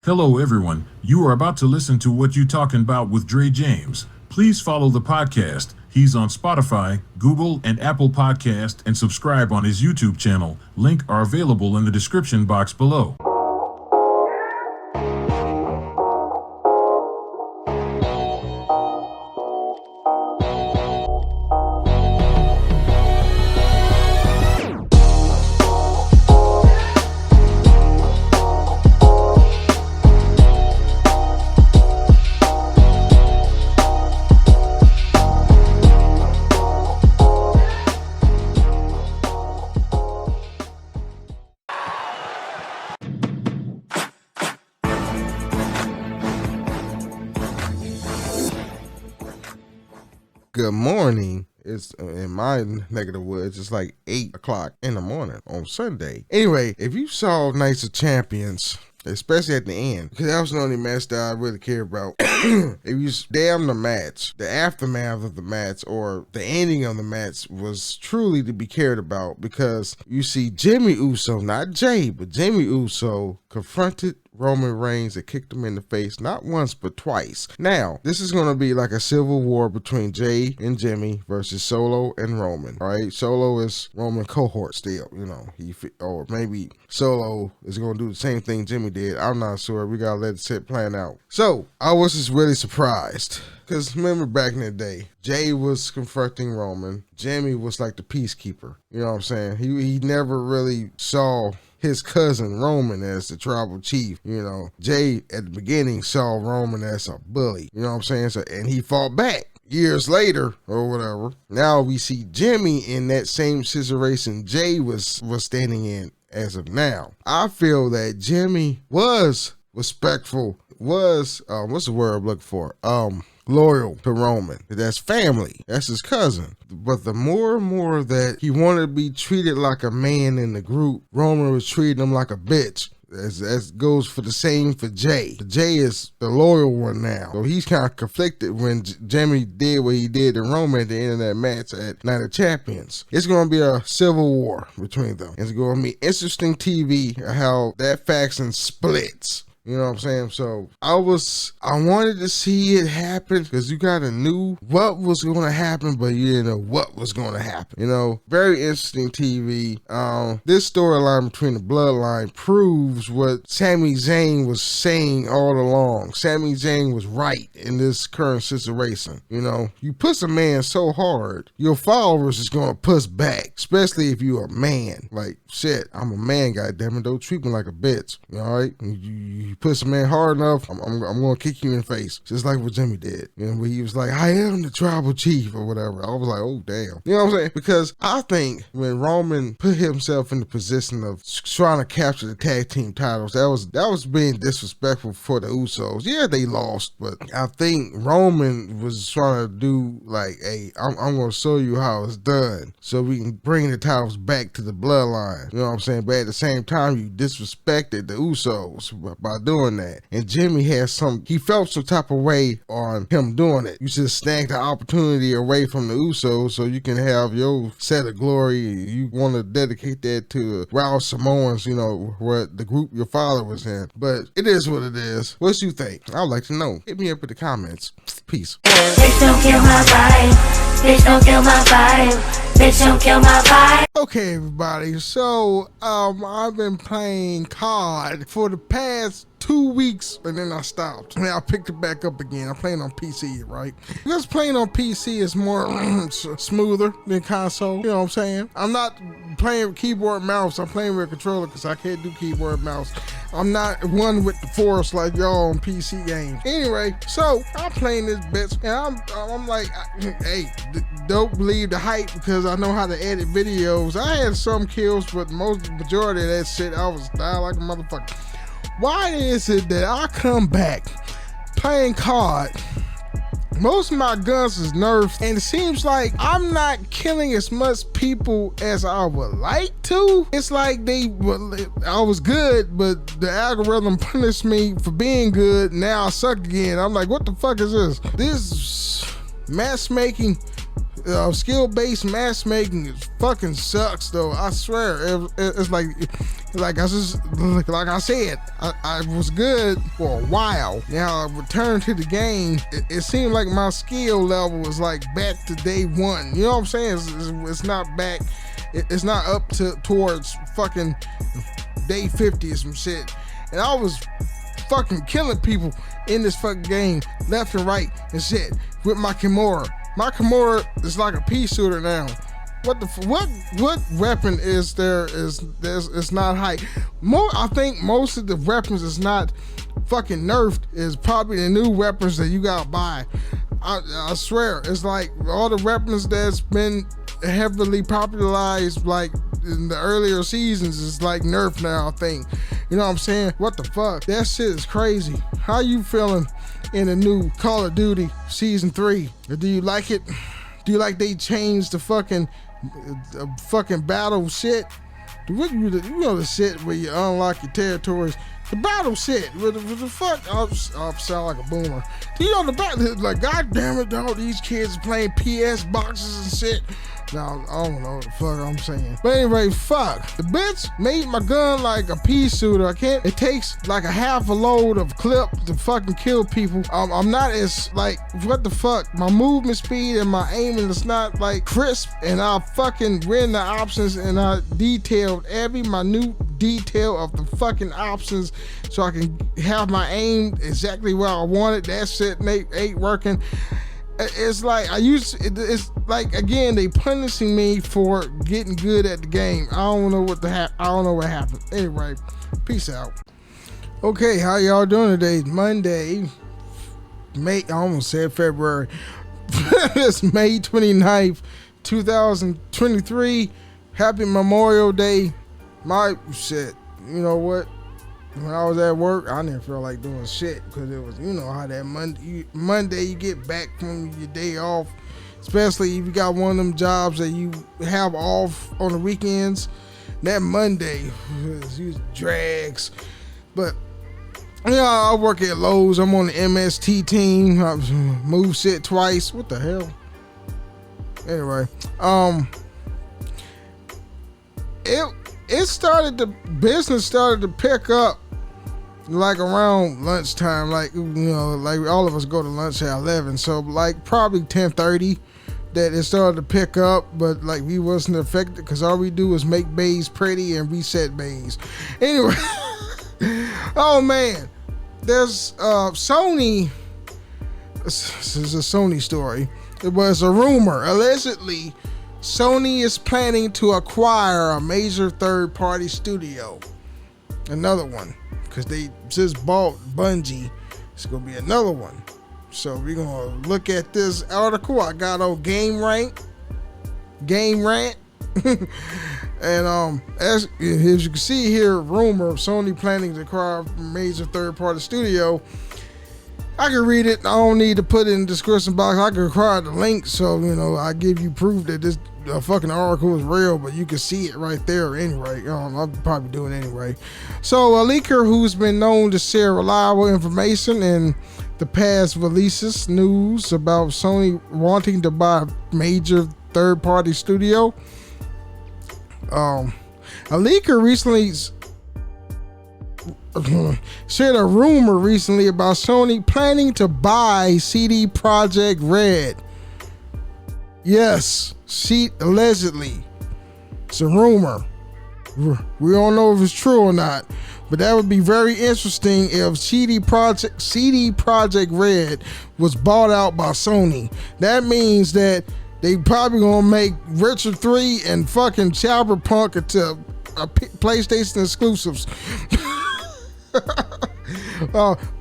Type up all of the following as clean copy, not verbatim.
Hello everyone, you are about to listen to What You Talking About with Dray Jaymes. Please follow the podcast. He's on Spotify, Google, and Apple Podcast, and subscribe on his YouTube channel. Link are available in the description box below. Good morning. It's in my neck of the woods. It's like 8 o'clock in the morning on Sunday. Anyway, if you saw Nights of Champions, especially at the end, because that was the only match that I really care about. If you damn the match, the aftermath of the match, or the ending of the match was truly to be cared about, because you see Jimmy Uso, not Jay, but Jimmy Uso confronted Roman Reigns and kicked him in the face, not once, but twice. Now, this is going to be like a civil war between Jay and Jimmy versus Solo and Roman, all right? Solo is Roman cohort still, you know, or maybe Solo is going to do the same thing Jimmy did. I'm not sure. We got to let it sit playing out. So, I was just really surprised. Because remember back in the day, Jay was confronting Roman. Jimmy was like the peacekeeper. You know what I'm saying? He never really saw his cousin Roman as the tribal chief. You know, Jay at the beginning saw Roman as a bully. You know what I'm saying? So, and he fought back. Years later, or whatever, now we see Jimmy in that same situation Jay was standing in as of now. I feel that Jimmy was respectful, was, what's the word I'm looking for? Loyal to Roman. That's family. That's his cousin. But the more and more that he wanted to be treated like a man in the group, Roman was treating him like a bitch. That goes for the same for Jay. Jay is the loyal one now. So he's kind of conflicted when Jimmy did what he did to Roman at the end of that match at Night of Champions. It's going to be a civil war between them. It's going to be interesting TV how that faction splits. You know what I'm saying? So I wanted to see it happen because you kind of knew what was going to happen, but you didn't know what was going to happen. You know, very interesting TV. This storyline between the bloodline proves what Sami Zayn was saying all along. Sami Zayn was right in this current situation. You know, you push a man so hard, your followers is going to push back, especially if you're a man. Like, shit, I'm a man, goddammit, don't treat me like a bitch. All right? You push a man hard enough, I'm going to kick you in the face. Just like what Jimmy did. You know, where he was like, I am the tribal chief or whatever. I was like, oh, damn. You know what I'm saying? Because I think when Roman put himself in the position of trying to capture the tag team titles, that was being disrespectful for the Usos. Yeah, they lost, but I think Roman was trying to do like, hey, I'm going to show you how it's done so we can bring the titles back to the bloodline. You know what I'm saying? But at the same time, you disrespected the Usos by doing that. And Jimmy he felt some type of way on him doing it. You should snag the opportunity away from the Usos so you can have your set of glory. You want to dedicate that to Raul Samoans, you know, where the group your father was in. But it is what it is. What you think? I'd like to know. Hit me up in the comments. Peace. Bitch, don't kill my vibe. Bitch, don't kill my vibe. Bitch, don't kill my vibe. Okay, everybody. So, I've been playing COD for the past 2 weeks, and then I stopped. And I picked it back up again. I'm playing on PC, right? Because playing on PC is more smoother than console. You know what I'm saying? I'm not playing with keyboard and mouse. I'm playing with a controller because I can't do keyboard and mouse. I'm not one with the force like y'all on PC games. Anyway, so I'm playing this bitch, and I'm like, hey, don't believe the hype because I know how to edit videos. I had some kills, but majority of that shit, I was dying like a motherfucker. Why is it that I come back playing COD? Most of my guns is nerfed, and it seems like I'm not killing as much people as I would like to. It's like I was good, but the algorithm punished me for being good. Now I suck again. I'm like, what the fuck is this? This matchmaking skill-based matchmaking fucking sucks though. I swear, it's like I said, I was good for a while. Now I returned to the game. It seemed like my skill level was like back to day one. You know what I'm saying? It's not back. It's not up towards fucking day 50 or some shit. And I was fucking killing people in this fucking game left and right and shit with my Kimura. My Kimura is like a pea shooter now. What weapon is there? It's not high. I think most of the weapons is not fucking nerfed. Is probably the new weapons that you gotta buy. I swear, it's like all the weapons that's been heavily popularized like in the earlier seasons is like nerfed now, I think. You know what I'm saying? What the fuck? That shit is crazy. How you feeling in the new Call of Duty Season 3? Do you like it? Do you like they changed the fucking battle shit? You know the shit where you unlock your territories. The battle shit. What the fuck? I'll sound like a boomer. You know the battle, like, god damn it, all these kids playing PS boxes and shit. Now, I don't know what the fuck I'm saying. But anyway, fuck. The bitch made my gun like a pea shooter. It takes like a half a load of clip to fucking kill people. I'm not as like, what the fuck? My movement speed and my aiming is not like crisp. And I fucking ran the options and I detailed every minute detail of the fucking options so I can have my aim exactly where I want it. That shit ain't working. It's like it's like, again, they punishing me for getting good at the game. I don't know what happened. Anyway, peace out. Okay, how y'all doing today? Monday, I almost said February. It's May 29th, 2023. Happy Memorial Day. My shit, you know what? When I was at work, I didn't feel like doing shit because it was, you know how that Monday you get back from your day off, especially if you got one of them jobs that you have off on the weekends. That Monday was drags. But yeah, I work at Lowe's. I'm on the MST team. I moved shit twice. What the hell? Anyway, business started to pick up like around lunchtime, like, you know, like all of us go to lunch at 11, so like probably 10:30 that it started to pick up, but like we wasn't affected because all we do is make bays pretty and reset bays. Anyway, oh man, there's Sony. This is a Sony story. It was a rumor. Allegedly, Sony is planning to acquire a major third-party studio. Another one, because they just bought Bungie. It's going to be another one. So we're going to look at this article. I got on Game Rant. And as you can see here, rumor of Sony planning to acquire a major third-party studio. I can read it. I don't need to put it in the description box. I can require the link, so you know I give you proof that this fucking article is real, but you can see it right there anyway. I'll probably do it anyway. So a leaker who's been known to share reliable information in the past releases news about Sony wanting to buy a major third-party studio. A leaker recently shared a rumor recently about Sony planning to buy CD Projekt Red. Yes, allegedly. It's a rumor. We don't know if it's true or not, but that would be very interesting if CD Projekt Red was bought out by Sony. That means that they probably gonna make Witcher 3 and fucking Cyberpunk into PlayStation exclusives.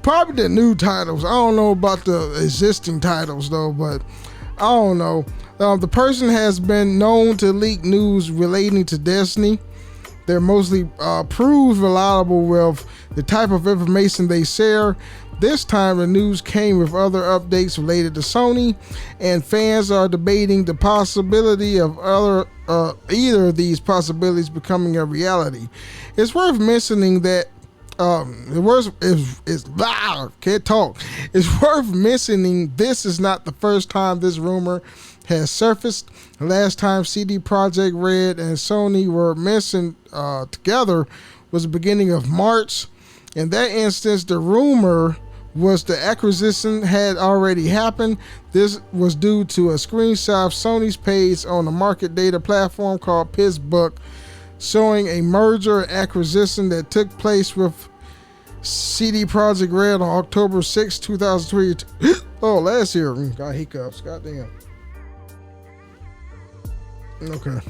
Probably the new titles. I don't know about the existing titles though, but I don't know. The person has been known to leak news relating to Destiny. They're mostly proved reliable with the type of information they share. This time the news came with other updates related to Sony, and fans are debating the possibility of either of these possibilities becoming a reality. It's worth mentioning that Can't talk. It's worth mentioning this is not the first time this rumor has surfaced. The last time CD Projekt Red and Sony were mentioned together was the beginning of March. In that instance, the rumor was the acquisition had already happened. This was due to a screenshot of Sony's page on the market data platform called PitchBook, showing a merger and acquisition that took place with CD Projekt Red on October 6, 2022. Oh, last year. Got hiccups. Goddamn. Okay.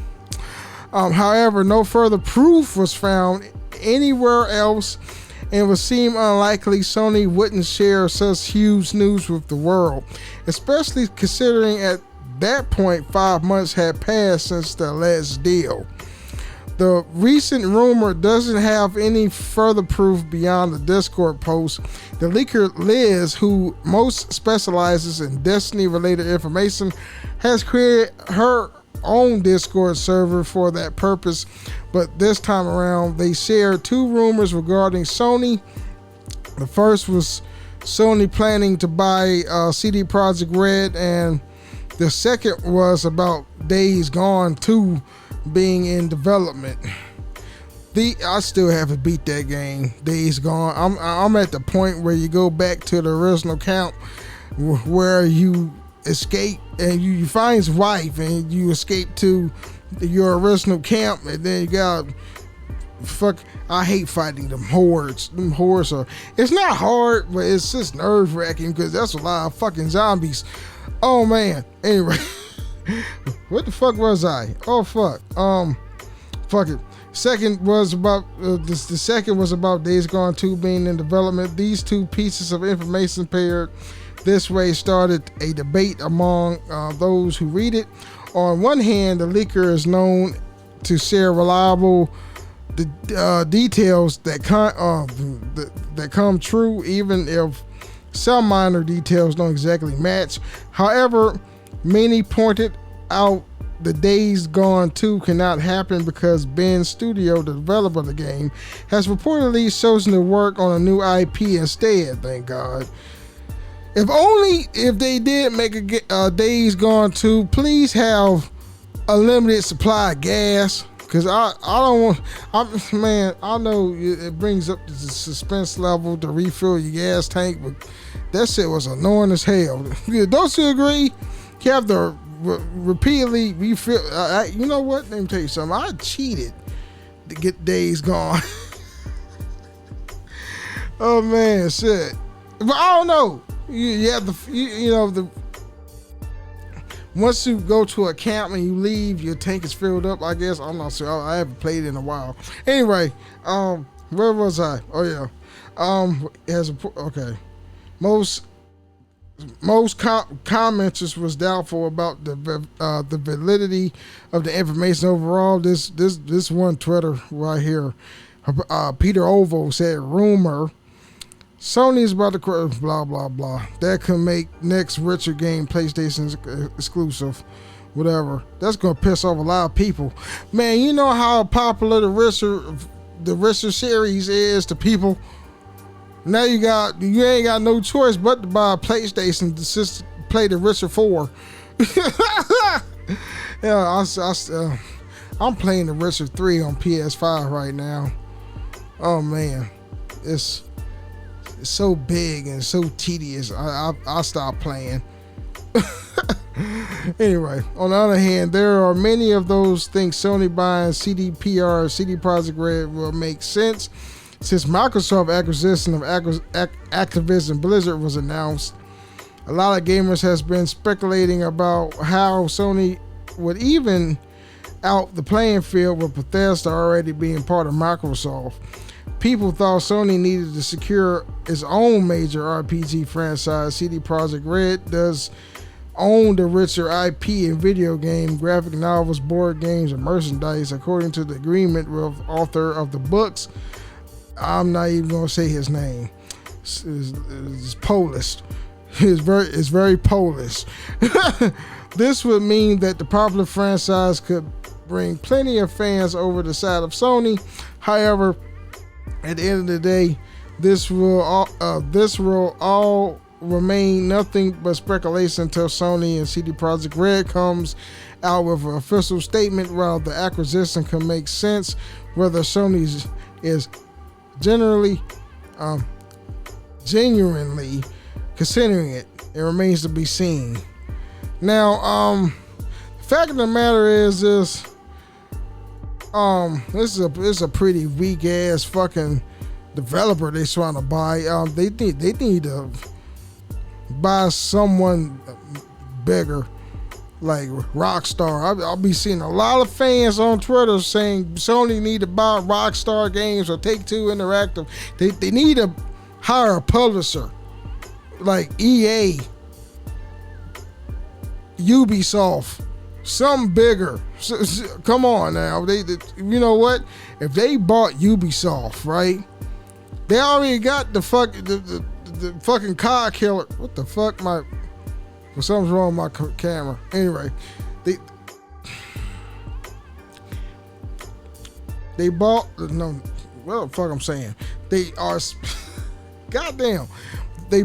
However, no further proof was found anywhere else, and it would seem unlikely Sony wouldn't share such huge news with the world, especially considering at that point 5 months had passed since the last deal. The recent rumor doesn't have any further proof beyond the Discord post. The leaker Liz, who most specializes in Destiny-related information, has created her own Discord server for that purpose, but this time around they shared two rumors regarding Sony. The first was Sony planning to buy CD Projekt Red, and the second was about Days Gone 2 being in development. I still haven't beat that game, Days Gone. I'm at the point where you go back to the original count where you escape and you find his wife and you escape to your original camp, and then you got I hate fighting them hordes. Them hordes are, it's not hard, but it's just nerve-wracking because that's a lot of fucking zombies. Oh man. Anyway, what the fuck was I? Oh fuck. Fuck it. Second was about the second was about Days Gone 2 being in development. These two pieces of information paired this way started a debate among those who read it. On one hand, the leaker is known to share reliable details that come true, even if some minor details don't exactly match. However, many pointed out the Days Gone 2 cannot happen because Ben Studio, the developer of the game, has reportedly chosen to work on a new IP instead. Thank God. If they did make a Days Gone 2, please have a limited supply of gas, because I don't want, I know it brings up the suspense level to refill your gas tank, but that shit was annoying as hell. Don't you agree? You have to repeatedly refill. You know what? Let me tell you something. I cheated to get Days Gone. Oh man, shit. But I don't know. You have the once you go to a camp and you leave, your tank is filled up, I guess. I'm not sure. I haven't played in a while. Anyway, where was I? Oh yeah. Okay. Most commenters was doubtful about the validity of the information overall. This one Twitter right here, Peter Ovo said, rumor Sony's about to blah blah blah. That could make next Richard game PlayStation exclusive, whatever. That's gonna piss off a lot of people. Man, you know how popular the Richard series is to people. Now you ain't got no choice but to buy a PlayStation to just play the Richard 4. Yeah, I'm playing the Richard 3 on PS5 right now. Oh man, it's so big and so tedious. I stopped playing. Anyway, on the other hand, there are many of those things Sony buying CD Projekt Red will make sense. Since Microsoft acquisition of Activision Blizzard was announced, a lot of gamers has been speculating about how Sony would even out the playing field with Bethesda already being part of Microsoft. People thought Sony needed to secure its own major RPG franchise. CD Projekt Red does own the richer IP in video game, graphic novels, board games, and merchandise, according to the agreement with author of the books. I'm not even gonna say his name. It's Polish. It's very Polish. This would mean that the popular franchise could bring plenty of fans over the side of Sony. However, At the end of the day, this will all remain nothing but speculation until Sony and CD Projekt Red comes out with an official statement while the acquisition can make sense. Whether Sony is genuinely considering it remains to be seen. Now, the fact of the matter is this is a pretty weak ass fucking developer they trying to buy. They need to buy someone bigger, like Rockstar. I'll be seeing a lot of fans on Twitter saying Sony need to buy Rockstar Games or Take-Two Interactive. They need to hire a publisher like EA, Ubisoft, something bigger. Come on now. You know what? If they bought Ubisoft, right? They already got the fucking car killer. What the fuck? Something's wrong with my camera. Anyway, they bought what the fuck I'm saying? They are goddamn. They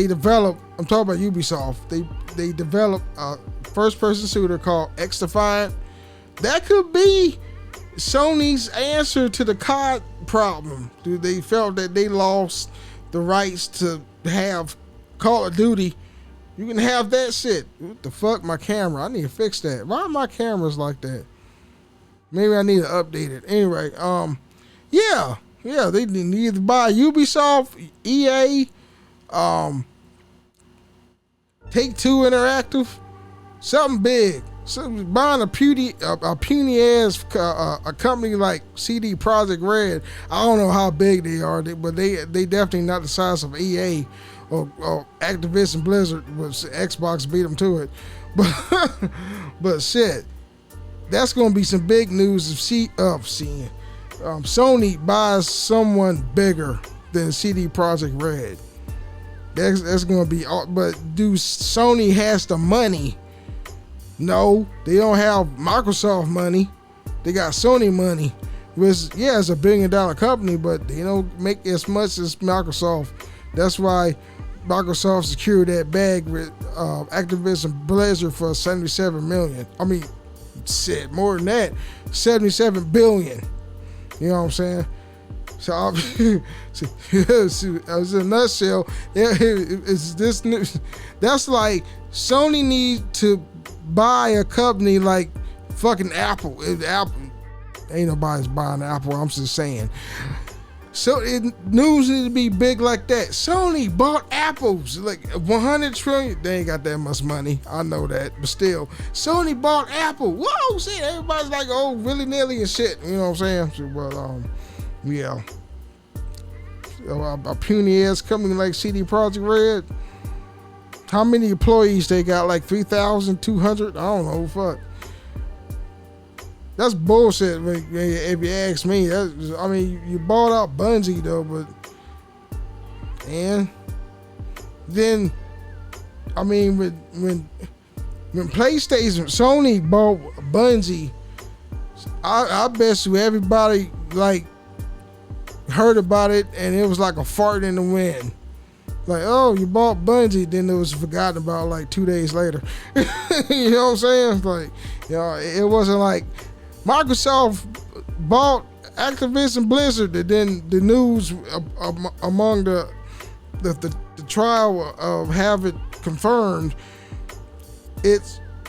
develop. I'm talking about Ubisoft. They develop a first-person shooter called X-Defiant. That could be Sony's answer to the COD problem. Dude, they felt that they lost the rights to have Call of Duty. You can have that shit. What the fuck? My camera. I need to fix that. Why are my cameras like that? Maybe I need to update it. Anyway, yeah, they need to buy Ubisoft, EA, Take-Two Interactive, something big. So buying a puny ass a company like CD Projekt Red. I don't know how big they are, but they definitely not the size of EA or Activision Blizzard. Xbox beat them to it, but shit, that's gonna be some big news of seeing Sony buys someone bigger than CD Projekt Red. That's gonna be. But do Sony has the money? No, they don't have Microsoft money. They got Sony money. Which, yeah, it's a $1 billion company, but they don't make as much as Microsoft. That's why Microsoft secured that bag with Activision Blizzard for $77 million. I mean, shit, more than that, $77 billion. You know what I'm saying? So, as a nutshell, it's this. That's like Sony needs to buy a company like fucking Apple. Apple ain't nobody's buying Apple. I'm just saying. So news need to be big like that. Sony bought Apple's like 100 trillion. They ain't got that much money. I know that, but still, Sony bought Apple. Whoa, shit! Everybody's like, oh, willy nilly and shit. You know what I'm saying? So, but yeah. A puny ass company like CD Projekt Red. How many employees they got? Like 3,200? I don't know. Fuck. That's bullshit. If you ask me, you bought out Bungie though, but and then when PlayStation, Sony bought Bungie, I bet you everybody like heard about it and it was like a fart in the wind. Like, oh, you bought Bungie, then it was forgotten about like 2 days later. You know what I'm saying? Like, you know, it wasn't like Microsoft bought Activision Blizzard, and then the news among the trial of have it confirmed. It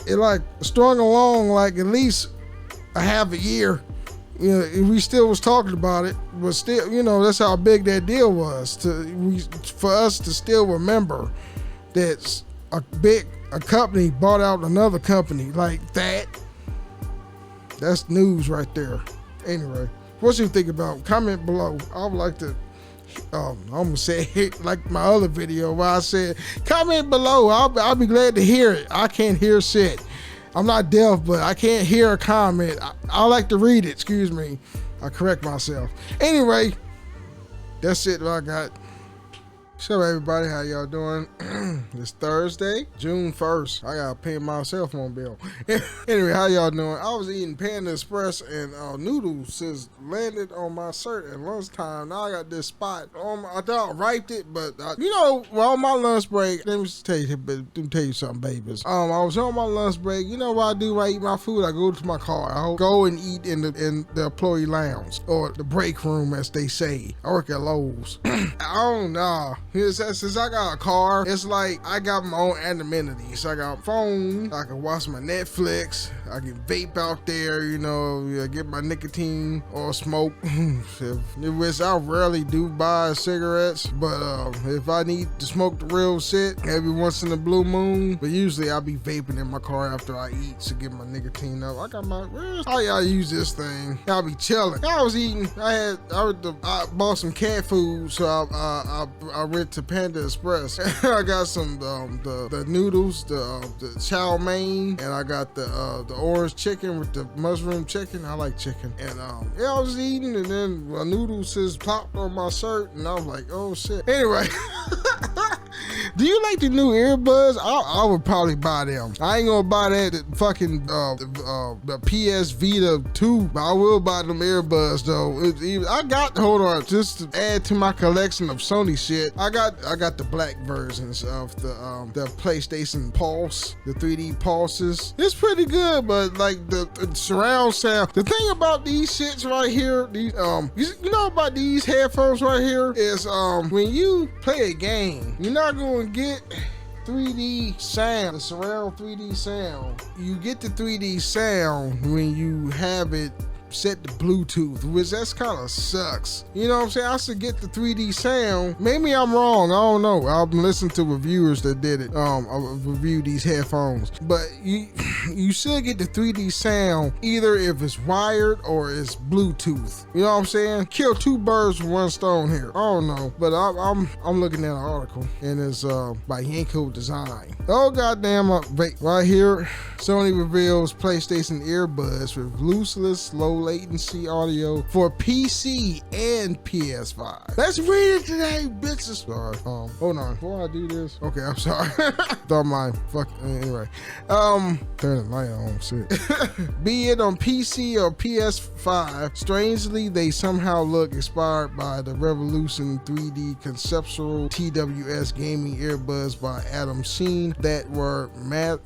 like strung along like at least a half a year. You know, we still was talking about it, but still, you know, that's how big that deal was for us to still remember that a company bought out another company like that. That's news right there. Anyway, what you think about? Comment below. I would like to. I'm gonna say it like my other video where I said, comment below. I'll be glad to hear it. I can't hear shit. I'm not deaf, but I can't hear a comment. I like to read it. Excuse me. I correct myself. Anyway, that's it. I got. So everybody, how y'all doing? It's Thursday, June 1st. I gotta pay my cell phone bill. Anyway, how y'all doing? I was eating Panda Express and noodles just landed on my shirt at lunchtime. Now I got this spot on I thought I wiped it, but on my lunch break, let me tell you something, babies. I was on my lunch break. You know what I do when I eat my food? I go to my car. I go and eat in the employee lounge or the break room, as they say. I work at Lowe's. I don't know. Since I got a car, it's like I got my own amenities. I got a phone, I can watch my Netflix, I can vape out there, get my nicotine or smoke. Which I rarely do buy cigarettes, but if I need to smoke the real shit every once in a blue moon, but usually I'll be vaping in my car after I eat to get my nicotine up. I got how y'all use this thing? Y'all be chilling. I was eating, I bought some cat food, so I went to Panda Express. I got some the noodles, the chow mein, and I got the orange chicken with the mushroom chicken. I like chicken. And I was eating, and then my noodles just popped on my shirt, and I was like, oh shit. Anyway. Do you like the new earbuds? I would probably buy them. I ain't gonna buy that fucking the PS Vita 2, but I will buy them earbuds though. Hold on, just to add to my collection of Sony shit. I got the black versions of the PlayStation Pulse, the 3D Pulses. It's pretty good, but like the surround sound. The thing about these shits right here, these you know about these headphones right here is when you play a game, you're not gonna get 3D sound, the surround 3D sound. You get the 3D sound when you have it set to Bluetooth, which that's kind of sucks. You know what I'm saying? I should get the 3D sound. Maybe I'm wrong. I don't know. I've been listening to reviewers that did it. I reviewed these headphones, but you should get the 3D sound either if it's wired or it's Bluetooth. You know what I'm saying? Kill two birds with one stone here. I don't know, but I'm looking at an article and it's by Yanko Design. Oh goddamn! Right here, Sony reveals PlayStation earbuds with lossless, low latency audio for PC and PS5. Let's read it today, bitches. Sorry. Hold on. Before I do this, okay, I'm sorry. Thought my anyway. Turn the light on. Shit. Be it on PC or PS5, strangely they somehow look inspired by the Revolution 3D conceptual TWS gaming earbuds by Adam Sheen that were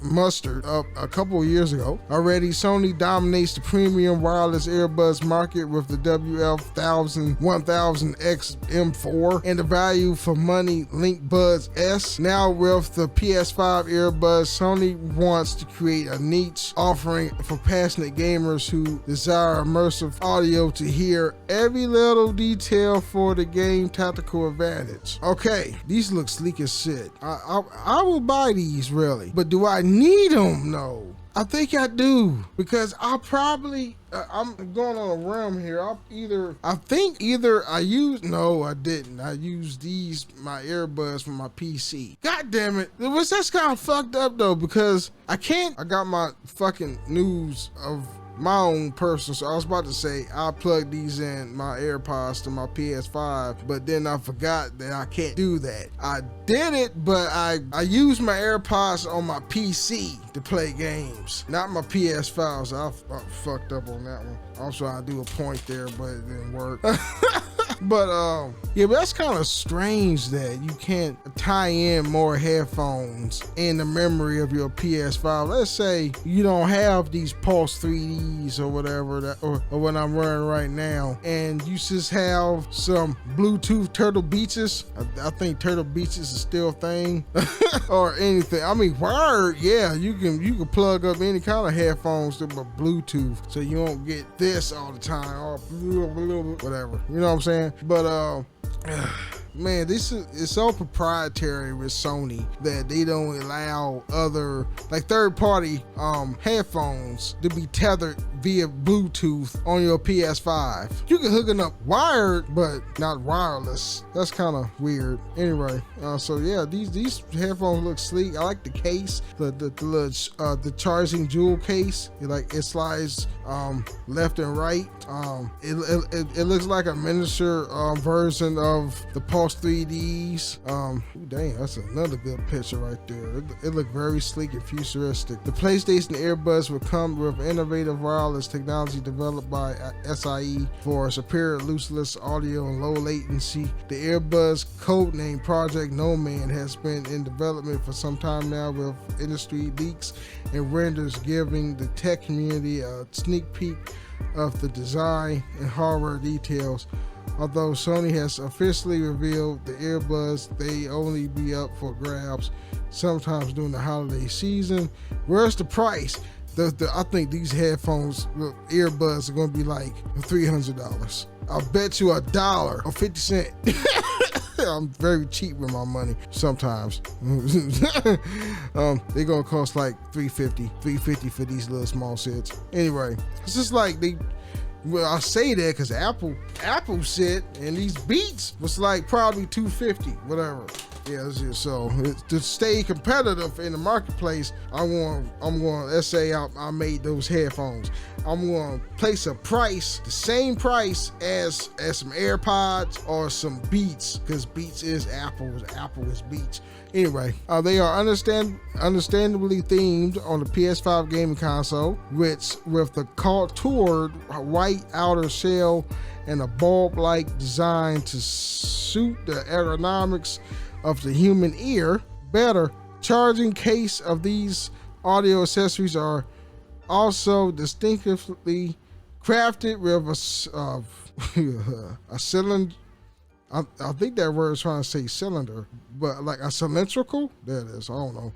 mustered up a couple of years ago. Already, Sony dominates the premium wireless earbuds market with the WF-1000 1000X M4 and the value for money Link Buds S. Now with the PS5 earbuds, Sony wants to create a niche offering for passionate gamers who desire immersive audio to hear every little detail for the game tactical advantage. Okay, these look sleek as shit. I will buy these really, but do I need them? No. I think I do, because I'll probably, I'm going on a rim here. I didn't. I used my earbuds from my PC. God damn it. That's kind of fucked up though, because I got my fucking news of my own personal, so I was about to say I plugged these in my AirPods to my PS5, but then I forgot that I can't do that. I did it, but I used my AirPods on my PC to play games, not my PS5, so I fucked up on that one. I was trying to do a point there, but it didn't work. But but that's kind of strange that you can't tie in more headphones in the memory of your PS5. Let's say you don't have these Pulse 3Ds or whatever or what I'm wearing right now, and you just have some Bluetooth Turtle Beaches. I think Turtle Beaches is still a thing, or anything. I mean, wired, yeah, you can plug up any kind of headphones to Bluetooth, so you won't get this all the time or whatever. You know what I'm saying? But man, it's so proprietary with Sony that they don't allow other, like, third-party headphones to be tethered via Bluetooth on your PS5. You can hook it up wired, but not wireless. That's kind of weird. Anyway, so yeah, these headphones look sleek. I like the case, the charging jewel case. It slides left and right. It looks like a miniature version of the Pulse 3Ds. Dang, that's another good picture right there. It looked very sleek and futuristic. The PlayStation earbuds will come with innovative wireless technology developed by SIE for superior lossless audio and low latency. The earbuds, codenamed Project No Man, has been in development for some time now, with industry leaks and renders giving the tech community a sneak peek of the design and hardware details. Although Sony has officially revealed the earbuds, they only be up for grabs sometimes during the holiday season. Where's the price? I think these headphones, earbuds, are going to be like $300. I'll bet you $1 or 50 cents. I'm very cheap with my money sometimes. They're gonna cost like $350 for these little small sets. Anyway, it's just like I say that because Apple set and these Beats was like probably $250, whatever. Yeah, so to stay competitive in the marketplace, let's say I made those headphones. I'm going to place a price, the same price as some AirPods or some Beats, because Beats is Apple is Beats. Anyway, they are understandably themed on the PS5 gaming console, which with the contoured white outer shell and a bulb-like design to suit the ergonomics of the human ear better. Charging case of these audio accessories are also distinctively crafted with a cylinder. I think that word is trying to say cylinder, but like a cylindrical, there it is, I don't know,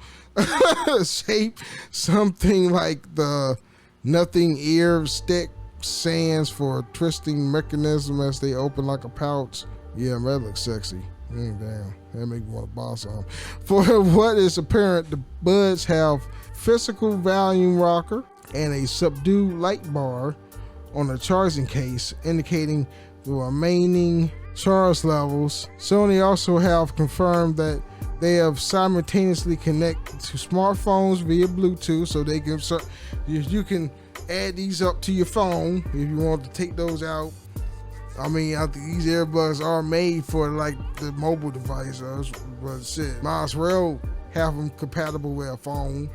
shape, something like the nothing ear stick sands for a twisting mechanism as they open like a pouch. Yeah, that looks sexy. Damn, that make me want to buy some. For what is apparent, the buds have physical volume rocker and a subdued light bar on the charging case, indicating the remaining charge levels. Sony also have confirmed that they have simultaneously connected to smartphones via Bluetooth, so they can you can add these up to your phone if you want to take those out. I mean, I think these earbuds are made for like the mobile device, but shit, might as well have them compatible with a phone.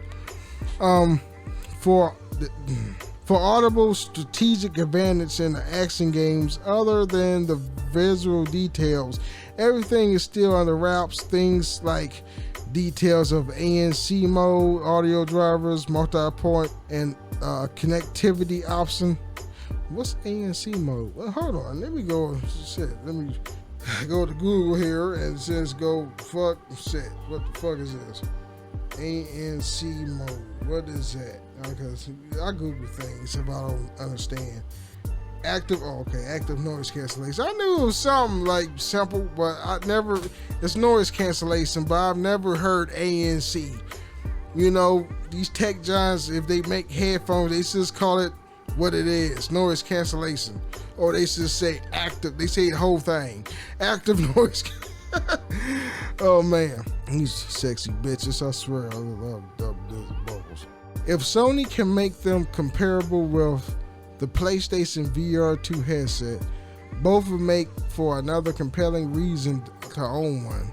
For audible strategic advantage in the action games, other than the visual details, everything is still under wraps. Things like details of ANC mode, audio drivers, multi-point, and connectivity option. What's ANC mode? Well, hold on. Let me go. Let me go to Google here and just go. What the fuck is this? ANC mode. What is that? Because I Google things if I don't understand. Active noise cancellation. I knew it was something like simple, but it's noise cancellation, but I've never heard ANC. You know, these tech giants, if they make headphones, they just call it what it is, noise cancellation. Or they just say active, they say the whole thing. Active noise. Oh man, these sexy bitches, I swear, I love those bubbles. If Sony can make them comparable with the PlayStation VR 2 headset, both would make for another compelling reason to own one.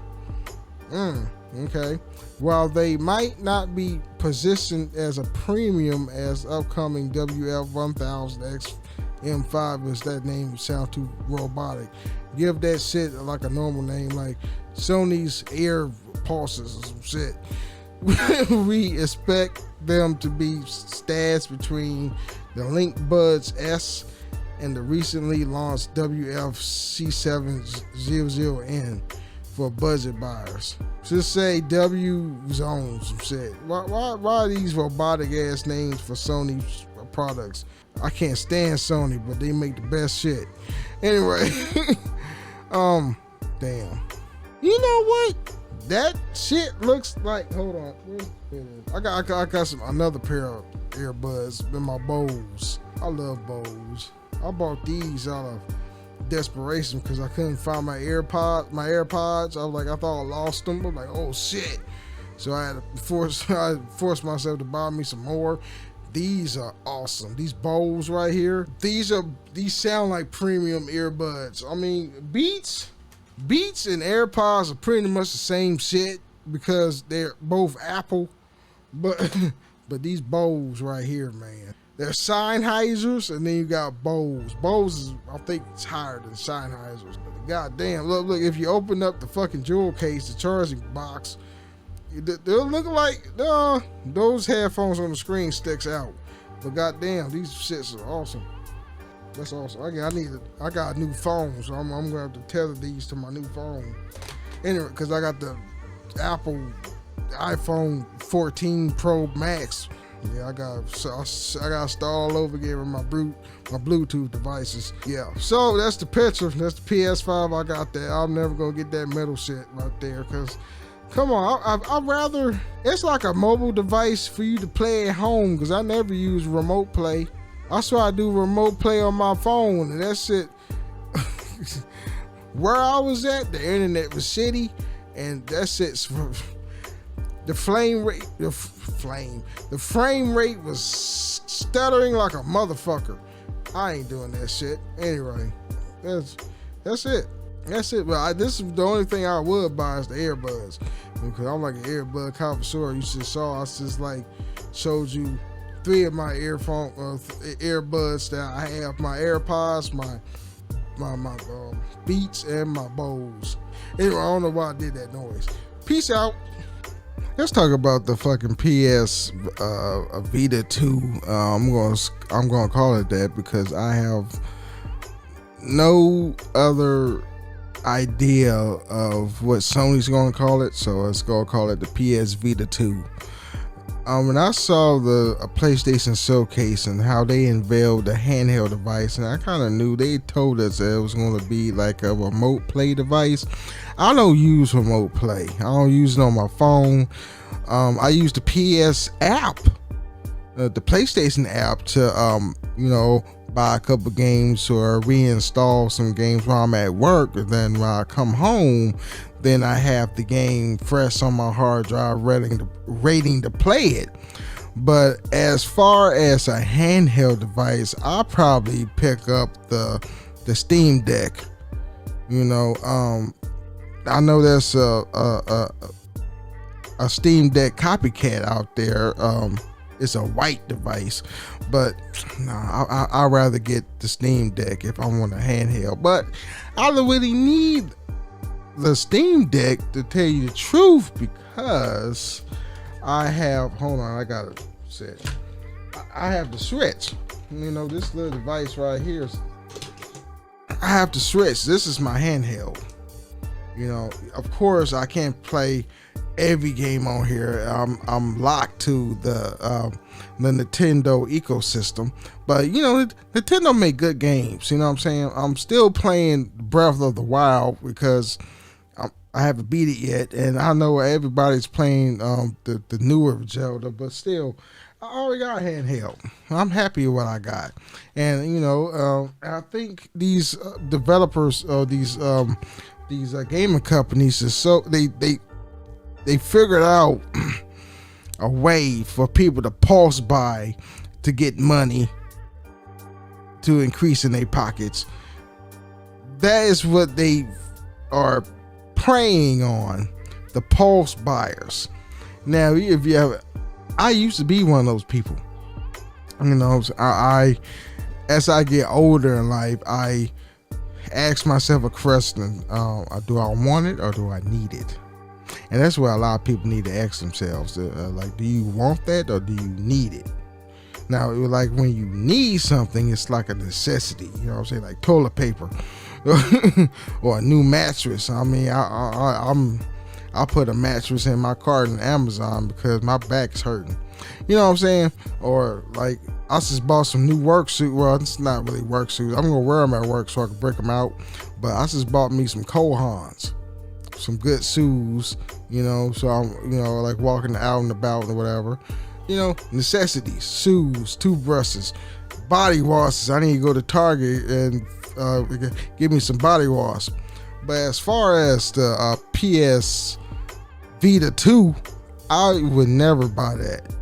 Okay. While they might not be positioned as a premium as upcoming WF-1000X M5, as that name sound too robotic, give that shit like a normal name, like Sony's Air Pulses or some shit. We expect them to be stashed between the Link Buds S and the recently launched WF-C700N for budget buyers. Just say W Zones some shit. Why are these robotic ass names for Sony products? I can't stand Sony, but they make the best shit. Anyway, damn. You know what? That shit looks like. Hold on. I got another pair of earbuds in my Bose. I love Bose. I bought these out of desperation because I couldn't find my AirPods. I was like, I thought I lost them. I'm like, oh shit. So I had to force myself to buy me some more. These are awesome. These Bose right here. These sound like premium earbuds. I mean, Beats and AirPods are pretty much the same shit because they're both Apple. But these Bose right here, man. They're Sennheisers, and then you got Bose. Bose is, I think, it's higher than Sennheisers. God damn, look, if you open up the fucking jewel case, the charging box, they'll look like those headphones on the screen sticks out. But goddamn, these shits are awesome. That's awesome. I got a new phone, so I'm gonna have to tether these to my new phone. Anyway, because I got the Apple iPhone 14 Pro Max. Yeah, I got to start all over again with my Bluetooth devices. Yeah, so that's the picture. That's the PS5 I got there. I'm never gonna get that metal shit right there, because come on, I'd rather, it's like a mobile device for you to play at home, because I never use remote play. That's why I do remote play on my phone, and that shit, where I was at, the internet was shitty, and that shit's, the frame rate was stuttering like a motherfucker. I ain't doing that shit. Anyway, that's it. This is the only thing I would buy is the earbuds, because I'm like an earbud connoisseur. You just saw, I just like showed you 3 of my earbuds that I have: my AirPods, my Beats, and my Bose. Anyway, I don't know why I did that noise. Peace out. Let's talk about the fucking PS Vita 2. I'm gonna call it that because I have no other idea of what Sony's gonna call it, so let's go call it the PS Vita 2. When I saw the PlayStation showcase and how they unveiled the handheld device, and I kind of knew they told us that it was going to be like a remote play device. I don't use remote play. I don't use it on my phone. I use the PS app, the PlayStation app, to buy a couple games or reinstall some games while I'm at work. And then when I come home, then I have the game fresh on my hard drive, ready to play it. But as far as a handheld device, I'll probably pick up the Steam Deck. I know there's a Steam Deck copycat out there. It's a white device, but I'd rather get the Steam Deck if I want a handheld. But I don't really need the Steam Deck, to tell you the truth, because I have, I got it set. I have the Switch. This little device right here, I have the Switch. This is my handheld. Of course I can't play every game on here. I'm locked to the Nintendo ecosystem, but Nintendo make good games. You know what I'm saying? I'm still playing Breath of the Wild because I haven't beat it yet, and I know everybody's playing the newer Zelda, but still, I already got a handheld. I'm happy with what I got, and I think these developers, these gaming companies, they figured out a way for people to pulse buy to get money to increase in their pockets. That is what they are preying on, the pulse buyers. Now, if you have, I used to be one of those people. I as I get older in life, I ask myself a question: do I want it or do I need it? And that's where a lot of people need to ask themselves, like, do you want that or do you need it? Now, like when you need something, it's like a necessity, like toilet paper or a new mattress. I put a mattress in my cart on Amazon because my back's hurting. Or like I just bought some new work suit. Well, it's not really work suits. I'm gonna wear them at work so I can break them out. But I just bought me some Kohans, some good shoes, So I'm, like walking out and about and whatever. Necessities, shoes, toothbrushes, body washes. I need to go to Target and give me some body wash. But as far as the PS Vita 2, I would never buy that.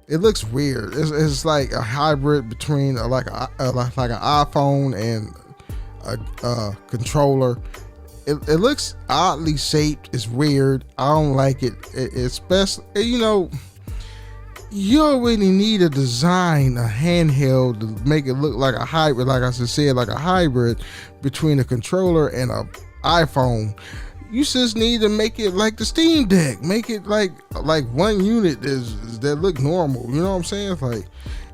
It looks weird. It's like a hybrid between like an iPhone and a controller. It looks oddly shaped. It's weird. I don't like it. It's best, you already need a design, a handheld to make it look like a hybrid, like I said, like a hybrid between a controller and a iPhone. You just need to make it like the Steam Deck. Make it like one unit that look normal. You know what I'm saying?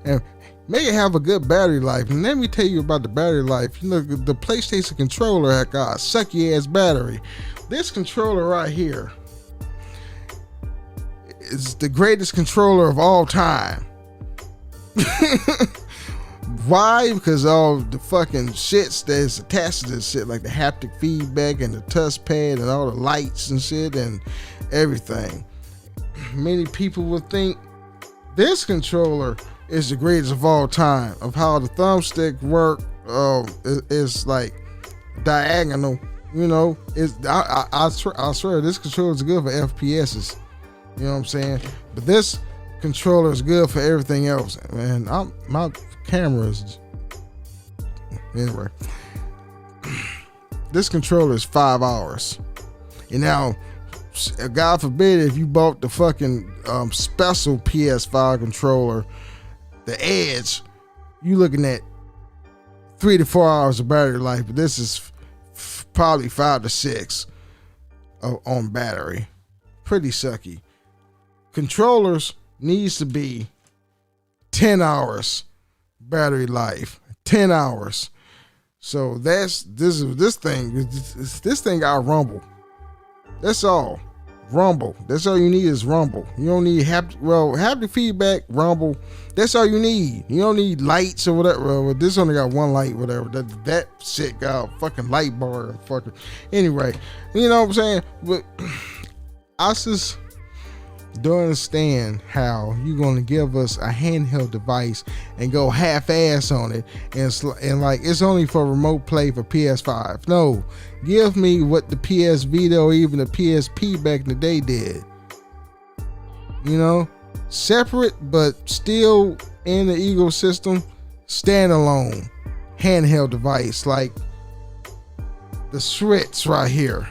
And make it have a good battery life. And let me tell you about the battery life. The PlayStation controller got a sucky ass battery. This controller right here is the greatest controller of all time. Why? Because all the fucking shits that's attached to this shit, like the haptic feedback and the touchpad and all the lights and shit and everything. Many people would think this controller is the greatest of all time. Of how the thumbstick work is like diagonal. I swear this controller is good for FPSs. You know what I'm saying? But this controller is good for everything else. Man, my camera is... Anyway. This controller is $5. And now, God forbid if you bought the fucking special PS5 controller, the Edge, you looking at 3 to 4 hours of battery life. But this is probably 5 to 6 on battery. Pretty sucky. Controllers needs to be 10 hours battery life. 10 hours. So this thing got rumble. That's all. Rumble. That's all you need is rumble. You don't need haptic feedback, rumble. That's all you need. You don't need lights or whatever. Well, this only got one light, whatever. That shit got a fucking light bar. Fucking. Anyway, you know what I'm saying? But I just don't understand how you gonna give us a handheld device and go half-ass on it and like it's only for remote play for PS5. No, give me what the PS Vita or even the PSP back in the day did. Separate but still in the ecosystem, standalone handheld device like the Switch right here.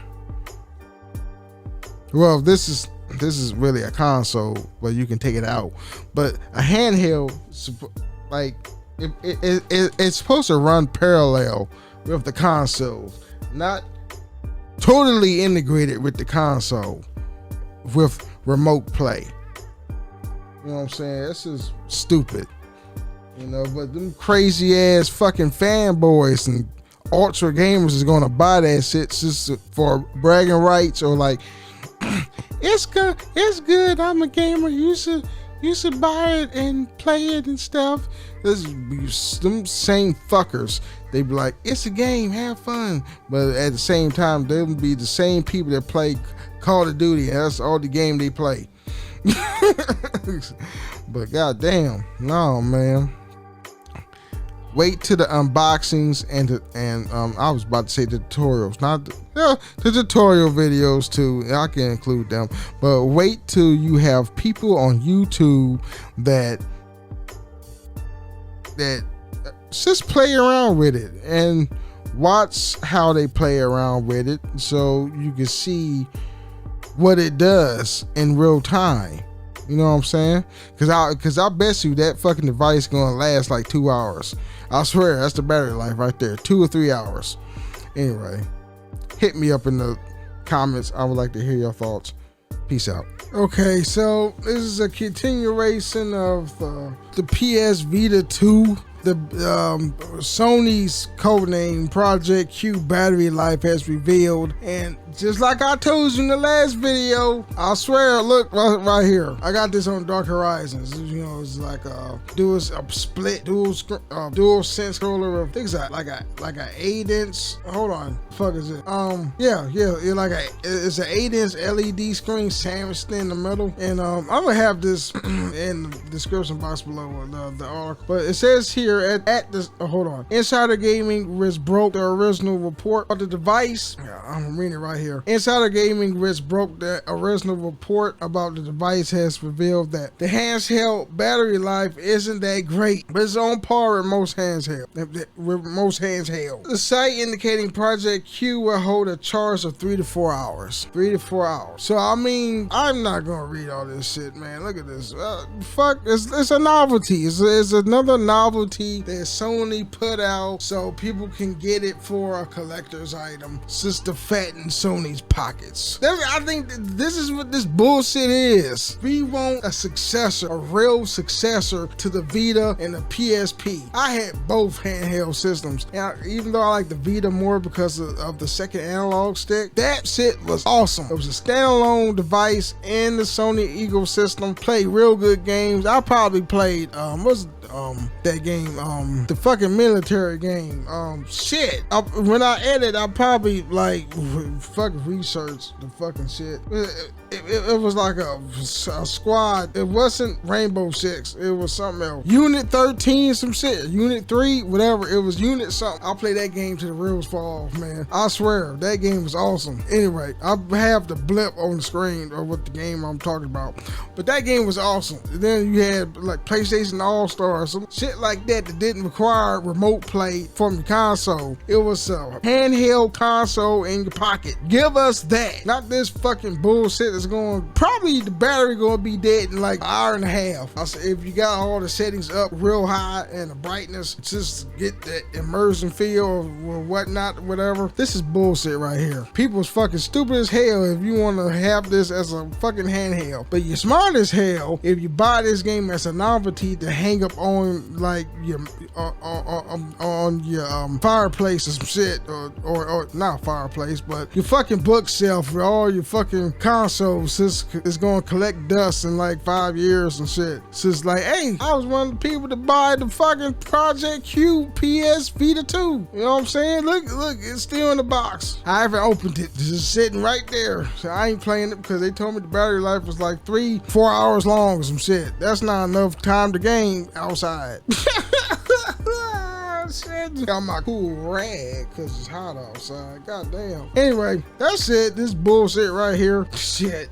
Well, this is really a console, but you can take it out. But a handheld, like it's supposed to run parallel with the console, not totally integrated with the console with remote play. You know what I'm saying? This is stupid. But them crazy ass fucking fanboys and ultra gamers is gonna buy that shit just for bragging rights or like, it's good. I'm a gamer. You should buy it and play it and stuff. Them same fuckers. They be like, it's a game, have fun. But at the same time, they'll be the same people that play Call of Duty. And that's all the game they play. But goddamn, no man. Wait till the unboxings and I was about to say the tutorials, not the tutorial videos too. I can include them, but wait till you have people on YouTube that just play around with it and watch how they play around with it, so you can see what it does in real time. You know what I'm saying? Cause I bet you that fucking device gonna last like 2 hours. I swear, that's the battery life right there. 2 or 3 hours. Anyway, hit me up in the comments. I would like to hear your thoughts. Peace out. Okay, so this is a continuation of the PS Vita 2 The Sony's codename Project Q battery life has revealed, and just like I told you in the last video, I swear, look right here. I got this on Dark Horizons. You know, it's like a dual sense controller. I think it's like a 8-inch. Hold on, fuck is it? Yeah, it's an 8-inch LED screen sandwiched in the middle, and I'm gonna have this in the description box below the article. But it says here at this. Hold on. Insider Gaming Risk broke the original report of the device. Yeah, I'm reading it right here. Insider Gaming Risk broke the original report about the device has revealed that the handheld battery life isn't that great, but it's on par with most handheld. The site indicating Project Q will hold a charge of 3 to 4 hours. 3 to 4 hours. So I mean, I'm not gonna read all this shit, man. Look at this. Fuck, it's a novelty. It's another novelty that Sony put out so people can get it for a collector's item, just to fatten Sony's pockets. I think this is what this bullshit is. We want a successor, a real successor to the Vita and the PSP. I had both handheld systems, and even though I like the Vita more because of the second analog stick, that shit was awesome. It was a standalone device in the Sony ecosystem. Played real good games. I probably played that game, the fucking military game. When I edit, I probably like fucking research the fucking shit. It was like a squad. It wasn't Rainbow Six. It was something else. Unit 13, some shit. Unit 3, whatever. It was Unit something. I'll play that game till the wheels fall off, man. I swear, that game was awesome. Anyway, I have the blip on the screen of what the game I'm talking about. But that game was awesome. And then you had like PlayStation All-Star, some shit like that didn't require remote play from your console. It was a handheld console in your pocket. Give us that. Not this fucking bullshit that's going, probably the battery gonna be dead in like an hour and a half. I said, if you got all the settings up real high and the brightness, just get that immersion feel or whatnot, whatever. This is bullshit right here. People's fucking stupid as hell if you want to have this as a fucking handheld. But you're smart as hell if you buy this game as a novelty to hang up on like your on your fireplace or some shit, or not fireplace, but your fucking bookshelf for all your fucking consoles. It's gonna collect dust in like 5 years and shit. So it's like, hey, I was one of the people to buy the fucking Project Q PS Vita 2. You know what I'm saying? Look, it's still in the box. I haven't opened it. It's just sitting right there. So I ain't playing it because they told me the battery life was like 3-4 hours long or some shit. That's not enough time to game outside. Shit. Got my cool rag because it's hot outside. Goddamn. Anyway, that's it. This bullshit right here. Shit.